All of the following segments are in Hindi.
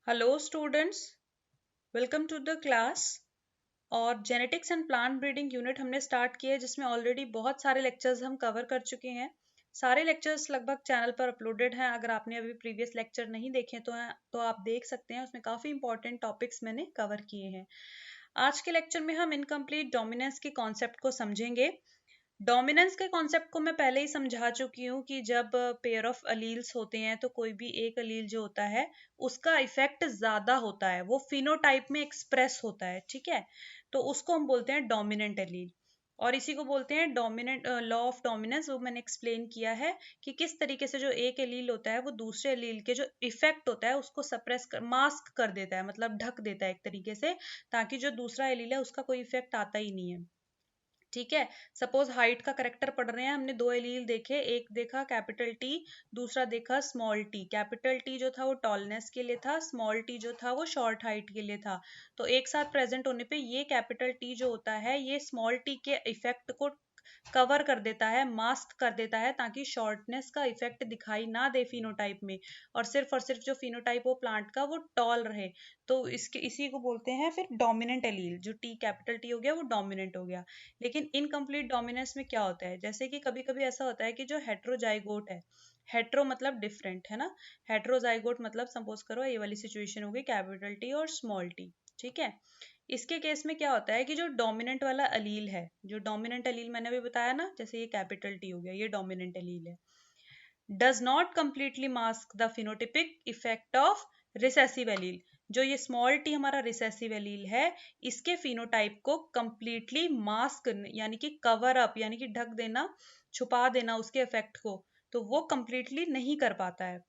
Hello students, welcome to the class. और genetics and plant breeding unit हमने स्टार्ट किया है, जिसमें ऑलरेडी बहुत सारे लेक्चर्स हम कवर कर चुके हैं। सारे लेक्चर्स लगभग चैनल पर अपलोडेड हैं। अगर आपने अभी प्रीवियस लेक्चर नहीं देखे तो आप देख सकते हैं, उसमें काफ़ी इंपॉर्टेंट टॉपिक्स मैंने कवर किए हैं। आज के लेक्चर में हम इनकम्प्लीट डोमिनेंस के कॉन्सेप्ट को समझेंगे। डोमिनेंस के कॉन्सेप्ट को मैं पहले ही समझा चुकी हूँ कि जब पेयर ऑफ अलील्स होते हैं तो कोई भी एक अलील जो होता है उसका इफेक्ट ज्यादा होता है, वो फिनोटाइप में एक्सप्रेस होता है। ठीक है, तो उसको हम बोलते हैं डोमिनेंट अलील, और इसी को बोलते हैं डोमिनेंट लॉ ऑफ डोमिनेंस। वो मैंने एक्सप्लेन किया है कि किस तरीके से जो एक एलील होता है वो दूसरे एलील के जो इफेक्ट होता है उसको सप्रेस कर, मास्क कर देता है, मतलब ढक देता है एक तरीके से, ताकि जो दूसरा एलील है उसका कोई इफेक्ट आता ही नहीं है। ठीक है, सपोज हाइट का करेक्टर पढ़ रहे हैं, हमने दो एलील देखे, एक देखा कैपिटल टी, दूसरा देखा स्मॉल टी। कैपिटल टी जो था वो टॉलनेस के लिए था, स्मॉल टी जो था वो शॉर्ट हाइट के लिए था। तो एक साथ प्रेजेंट होने पे ये कैपिटल टी जो होता है ये स्मॉल टी के इफेक्ट को कवर कर देता है, मास्क कर देता है, ताकि शॉर्टनेस का इफेक्ट दिखाई ना दे फिनोटाइप में, और सिर्फ जो फिनोटाइप हो प्लांट का वो टॉल रहे। तो इसी को बोलते हैं फिर डोमिनेंट एलील। जो टी कैपिटल टी हो गया वो डोमिनेंट हो गया। लेकिन इनकम्प्लीट डोमिनेंस में क्या होता है, जैसे कि कभी कभी ऐसा होता है कि जो हेट्रोजाइगोट है, हेट्रो मतलब डिफरेंट है ना, हेट्रोजाइगोट मतलब सपोज करो ये वाली सिचुएशन होगी कैपिटल टी और स्मॉल टी। ठीक है, इसके केस में क्या होता है कि जो डोमिनेंट वाला अलील है, जो डोमिनेंट अलील मैंने अभी बताया ना, जैसे ये कैपिटल टी हो गया, ये डोमिनेंट अलील है, does not completely mask the phenotypic effect of recessive allele. जो ये स्मॉल टी हमारा रिसेसिव एलील है, इसके फिनोटाइप को कंप्लीटली मास्क यानी कि कवर अप यानी कि ढक देना, छुपा देना उसके इफेक्ट को, तो वो कंप्लीटली नहीं कर पाता है।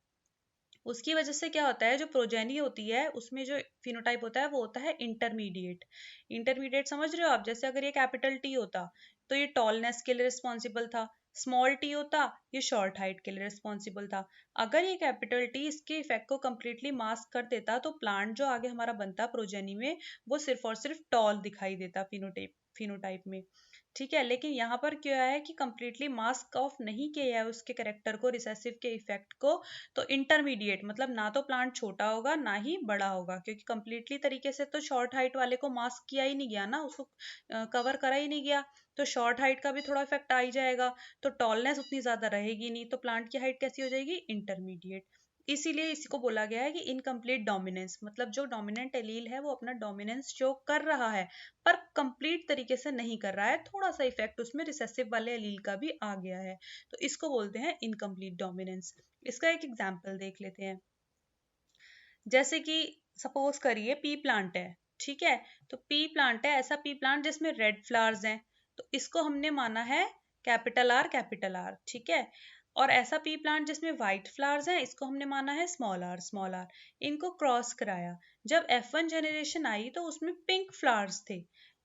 उसकी वजह से क्या होता है, जो प्रोजेनी होती है उसमें जो फिनोटाइप होता है वो होता है इंटरमीडिएट। इंटरमीडिएट समझ रहे हो आप, जैसे अगर ये कैपिटल टी होता तो ये टॉलनेस के लिए रिस्पॉन्सिबल था, स्मॉल टी होता ये शॉर्ट हाइट के लिए रिस्पॉन्सिबल था। अगर ये कैपिटल टी इसके इफेक्ट को कंप्लीटली मास्क कर देता तो प्लांट जो आगे हमारा बनता प्रोजेनी में वो सिर्फ और सिर्फ टॉल दिखाई देता फिनोटाइप में। ठीक है, लेकिन यहाँ पर क्या है कि कंप्लीटली मास्क ऑफ नहीं किया है उसके करेक्टर को, रिसेसिव के इफेक्ट को। तो इंटरमीडिएट मतलब ना तो प्लांट छोटा होगा ना ही बड़ा होगा, क्योंकि कंप्लीटली तरीके से तो शॉर्ट हाइट वाले को मास्क किया ही नहीं गया ना, उसको कवर करा ही नहीं गया, तो शॉर्ट हाइट का भी थोड़ा इफेक्ट आ ही जाएगा। तो टॉलनेस उतनी ज्यादा रहेगी नहीं, तो प्लांट की हाइट कैसी हो जाएगी, इंटरमीडिएट। इसीलिए इसको बोला गया है कि इनकम्प्लीट डोमिनेंस, मतलब जो डोमिनेंट एलील है वो अपना डोमिनेंस शो कर रहा है पर कंप्लीट तरीके से नहीं कर रहा है, थोड़ा सा इफेक्ट उसमें रिसेसिव वाले एलील का भी आ गया है, तो इसको बोलते हैं इनकम्प्लीट डोमिनेंस। इसका एक एग्जाम्पल देख लेते हैं। जैसे कि सपोज करिए पी प्लांट है, ठीक है, तो पी प्लांट है, ऐसा पी प्लांट जिसमें रेड फ्लावर्स हैं, तो इसको हमने माना है कैपिटल आर कैपिटल आर। ठीक है, और ऐसा पी प्लांट जिसमें व्हाइट फ्लावर्स हैं, इसको हमने माना है स्मॉल आर स्मॉल आर। इनको क्रॉस कराया, जब F1 जनरेशन आई तो उसमें पिंक फ्लावर्स थे।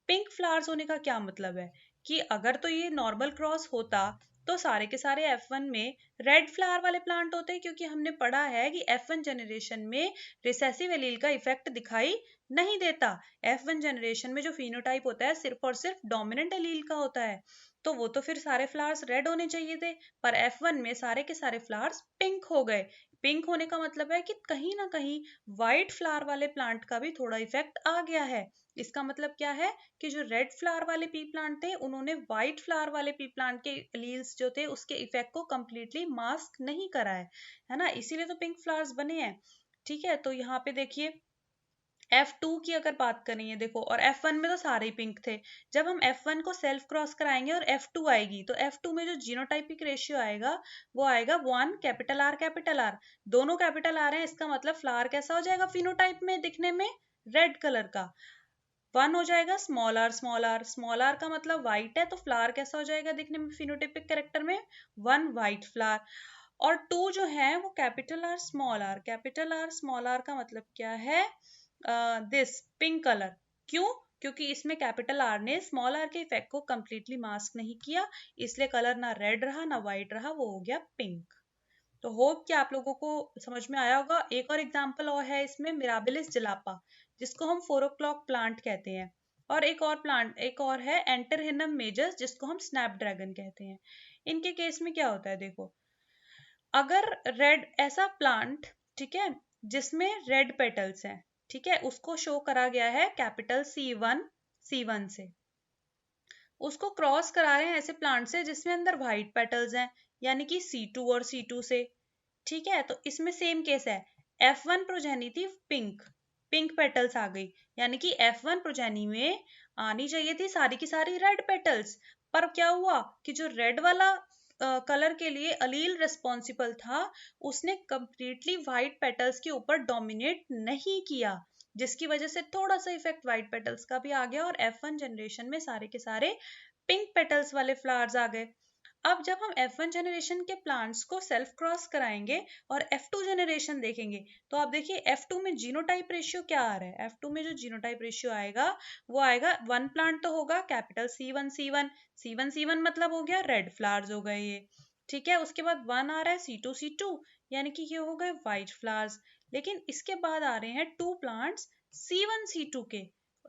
पिंक फ्लावर्स होने का क्या मतलब है कि अगर तो ये नॉर्मल क्रॉस होता तो सारे के सारे F1 में रेड फ्लावर वाले प्लांट होते हैं, क्योंकि हमने पढ़ा है कि F1 जनरेशन में रिसेसिव एलील का इफेक्ट दिखाई नहीं देता। F1 जनरेशन में जो फिनोटाइप होता है सिर्फ और सिर्फ डोमिनेंट एलील का होता है, तो वो तो फिर सारे फ्लावर्स रेड होने चाहिए थे, पर F1 में सारे के सारे फ्लावर्स पिंक हो गए। पिंक होने का मतलब है कि कहीं ना कहीं व्हाइट फ्लावर वाले प्लांट का भी थोड़ा इफेक्ट आ गया है। इसका मतलब क्या है कि जो रेड फ्लावर वाले पी प्लांट थे उन्होंने व्हाइट फ्लावर वाले पी प्लांट के एलील्स जो थे उसके इफेक्ट को कंप्लीटली मास्क नहीं करा है ना, इसीलिए तो पिंक फ्लावर्स बने हैं। ठीक है, तो यहाँ पे देखिए F2 की अगर बात करें, ये देखो, और F1 में तो सारे ही पिंक थे। जब हम F1 को सेल्फ क्रॉस कराएंगे और F2 आएगी, तो F2 में जो जीनोटाइपिक रेशियो आएगा वो आएगा 1 कैपिटल आर कैपिटल आर। दोनों कैपिटल आर हैं, इसका मतलब फ्लावर कैसा हो जाएगा फिनोटाइप में दिखने में, रेड कलर का। 1 हो जाएगा small R small R, small R का मतलब व्हाइट है, तो फ्लावर कैसा हो जाएगा दिखने में फिनोटाइपिक कैरेक्टर में, 1 व्हाइट फ्लावर। और 2 जो है वो capital R small R, capital R small R का मतलब क्या है, दिस पिंक कलर। क्यों, क्योंकि इसमें कैपिटल आर ने स्मॉल आर के इफेक्ट को कंप्लीटली मास्क नहीं किया, इसलिए कलर ना रेड रहा ना व्हाइट रहा, वो हो गया पिंक। तो होप कि आप लोगों को समझ में आया होगा। एक और एग्जांपल और है इसमें, मिराबिलिस जलापा, जिसको हम 4 o'clock प्लांट कहते हैं, और एक और है एंटरहिनम मेजस, जिसको हम स्नैपड्रैगन कहते हैं। इनके केस में क्या होता है देखो, अगर रेड ऐसा प्लांट, ठीक है, जिसमें रेड पेटल्स हैं, ठीक है, उसको शो करा गया है कैपिटल C1 से। उसको क्रॉस करा रहे हैं ऐसे प्लांट से जिसमें अंदर व्हाइट पेटल्स हैं, यानी कि C2 और C2 से, ठीक है। तो इसमें सेम केस है, F1 प्रोजेनी थी पिंक, पिंक पेटल्स आ गई, यानी कि F1 प्रोजेनी में आनी चाहिए थी सारी की सारी रेड पेटल्स। पर क्या हुआ कि जो रेड वाला कलर के लिए अलील रिस्पॉन्सिबल था, उसने कंप्लीटली व्हाइट पेटल्स के ऊपर डोमिनेट नहीं किया, जिसकी वजह से थोड़ा सा इफेक्ट व्हाइट पेटल्स का भी आ गया और F1 जनरेशन में सारे के सारे पिंक पेटल्स वाले फ्लावर्स आ गए। अब जब हम F1 जनरेशन के प्लांट्स को सेल्फ क्रॉस कराएंगे और F2 जनरेशन देखेंगे, तो आप देखिए F2 में जीनोटाइप रेशियो क्या आ रहा है। F2 में जो जीनोटाइप रेशियो आएगा वो आएगा, वन प्लांट तो होगा कैपिटल C1 मतलब हो गया रेड फ्लावर्स हो गए ये, ठीक है। उसके बाद वन आ रहा है C2 यानी कि ये हो गए व्हाइट फ्लावर्स। लेकिन इसके बाद आ रहे हैं टू प्लांट्स C1 C2 के।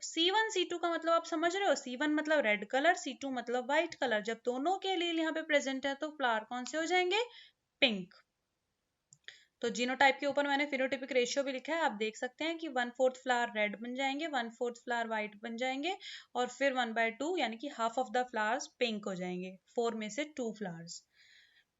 C1 C2 का मतलब आप समझ रहे हो, C1 मतलब रेड कलर, C2 मतलब व्हाइट कलर। जब दोनों के लिए यहाँ पे प्रेजेंट है तो फ्लावर कौन से हो जाएंगे, पिंक। तो जीनोटाइप के ऊपर मैंने फिनोटाइपिक रेशियो भी लिखा है, आप देख सकते हैं कि 1/4 फ्लावर रेड बन जाएंगे, 1/4 फ्लावर व्हाइट बन जाएंगे, और फिर 1/2 यानी कि half of the flowers pink हो जाएंगे, 4 में से 2 फ्लावर्स।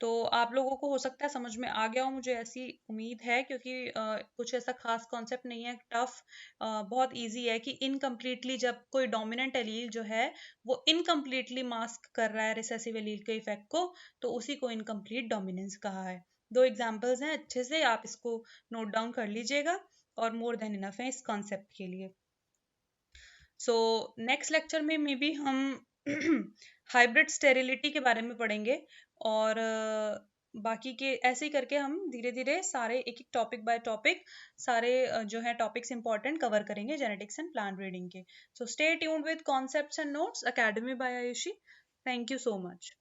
तो आप लोगों को हो सकता है समझ में आ गया हो, मुझे ऐसी उम्मीद है, क्योंकि कुछ ऐसा खास कॉन्सेप्ट नहीं है टफ, बहुत इजी है कि इनकम्प्लीटली जब कोई डोमिनेंट एलील जो है वो इनकम्प्लीटली मास्क कर रहा है रिसेसिव एलील के इफेक्ट को, तो उसी को इनकम्प्लीट डोमिनेंस कहा है। दो एग्जांपल्स हैं, अच्छे से आप इसको नोट डाउन कर लीजिएगा और मोर देन इनफ है इस कॉन्सेप्ट के लिए। सो नेक्स्ट लेक्चर में मे बी हम हाइब्रिड स्टेरिलिटी के बारे में पढ़ेंगे, और बाकी के ऐसे ही करके हम धीरे धीरे सारे एक एक टॉपिक बाय टॉपिक सारे जो है टॉपिक्स इंपॉर्टेंट कवर करेंगे जेनेटिक्स एंड प्लांट ब्रीडिंग के। So stay tuned with concepts and notes, academy by Aayushi. Thank you so much.